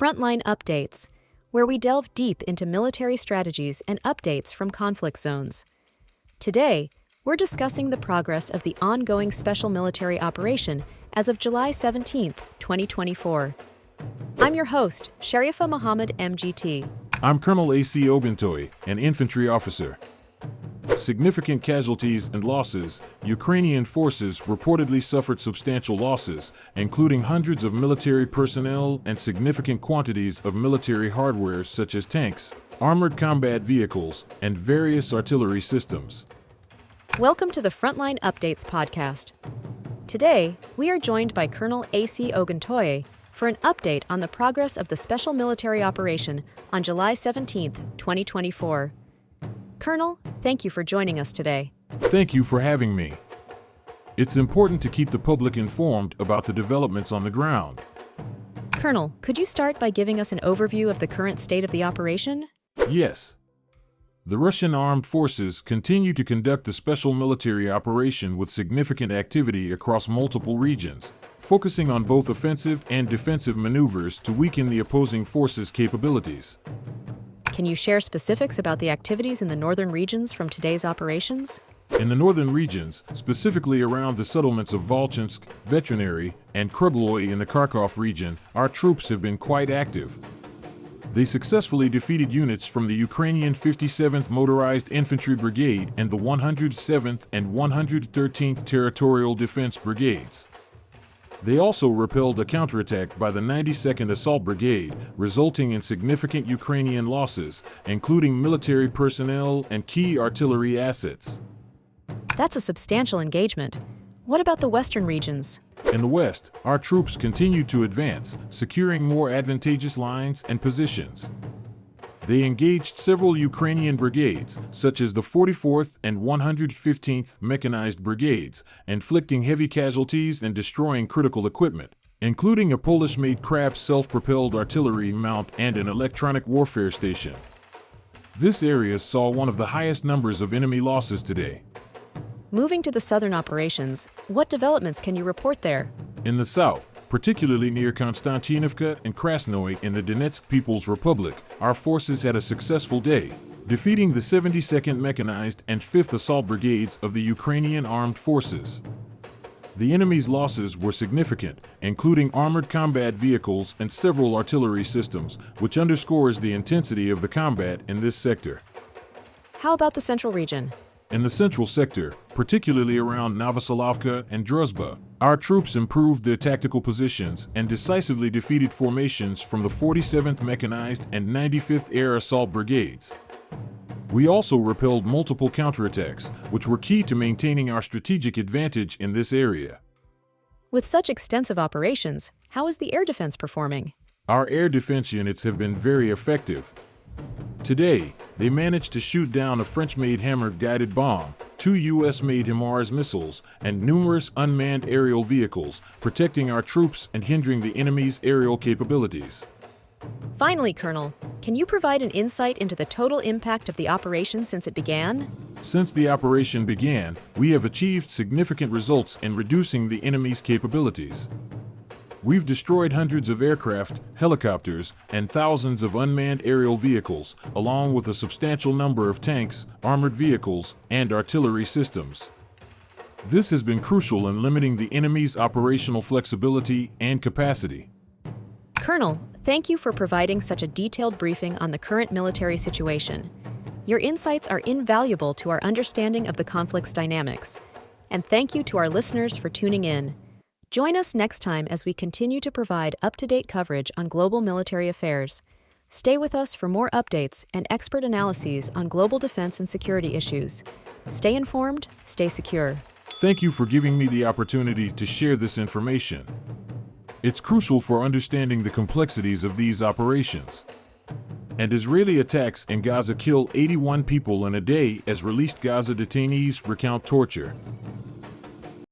Frontline Updates, where we delve deep into military strategies and updates from conflict zones. Today, we're discussing the progress of the ongoing special military operation as of July 17, 2024. I'm your host, Sharifa Muhammad MGT. I'm Colonel A.C. Oguntoye, an infantry officer. Significant casualties and losses. Ukrainian forces reportedly suffered substantial losses, including hundreds of military personnel and significant quantities of military hardware such as tanks, armored combat vehicles, and various artillery systems. Welcome to the Frontline Updates podcast. Today, we are joined by Colonel A.C. Oguntoye for an update on the progress of the special military operation on July 17, 2024. Colonel, thank you for joining us today. Thank you for having me. It's important to keep the public informed about the developments on the ground. Colonel, could you start by giving us an overview of the current state of the operation? Yes. The Russian armed forces continue to conduct the special military operation with significant activity across multiple regions, focusing on both offensive and defensive maneuvers to weaken the opposing forces' capabilities. Can you share specifics about the activities in the northern regions from today's operations? In the northern regions, specifically around the settlements of Volchansk, Veterinary, and Krugloye in the Kharkov region, our troops have been quite active. They successfully defeated units from the Ukrainian 57th Motorized Infantry Brigade and the 107th and 113th Territorial Defense Brigades. They also repelled a counterattack by the 92nd Assault Brigade, resulting in significant Ukrainian losses, including military personnel and key artillery assets. That's a substantial engagement. What about the western regions? In the west, our troops continue to advance, securing more advantageous lines and positions. They engaged several Ukrainian brigades, such as the 44th and 115th Mechanized Brigades, inflicting heavy casualties and destroying critical equipment, including a Polish-made Krab self-propelled artillery mount and an electronic warfare station. This area saw one of the highest numbers of enemy losses today. Moving to the southern operations, what developments can you report there? In the south, particularly near Konstantinovka and Krasnoye in the Donetsk People's Republic, our forces had a successful day, defeating the 72nd Mechanized and 5th Assault Brigades of the Ukrainian Armed Forces. The enemy's losses were significant, including armored combat vehicles and several artillery systems, which underscores the intensity of the combat in this sector. How about the central region? In the central sector, particularly around Novoselovka and Druzhba, our troops improved their tactical positions and decisively defeated formations from the 47th Mechanized and 95th Air Assault Brigades. We also repelled multiple counterattacks, which were key to maintaining our strategic advantage in this area. With such extensive operations, how is the air defense performing? Our air defense units have been very effective. Today, they managed to shoot down a French-made hammered guided bomb, 2 U.S.-made HIMARS missiles, and numerous unmanned aerial vehicles, protecting our troops and hindering the enemy's aerial capabilities. Finally, Colonel, can you provide an insight into the total impact of the operation since it began? Since the operation began, we have achieved significant results in reducing the enemy's capabilities. We've destroyed hundreds of aircraft, helicopters, and thousands of unmanned aerial vehicles, along with a substantial number of tanks, armored vehicles, and artillery systems. This has been crucial in limiting the enemy's operational flexibility and capacity. Colonel, thank you for providing such a detailed briefing on the current military situation. Your insights are invaluable to our understanding of the conflict's dynamics. And thank you to our listeners for tuning in. Join us next time as we continue to provide up-to-date coverage on global military affairs. Stay with us for more updates and expert analyses on global defense and security issues. Stay informed, stay secure. Thank you for giving me the opportunity to share this information. It's crucial for understanding the complexities of these operations. And Israeli attacks in Gaza kill 81 people in a day as released Gaza detainees recount torture.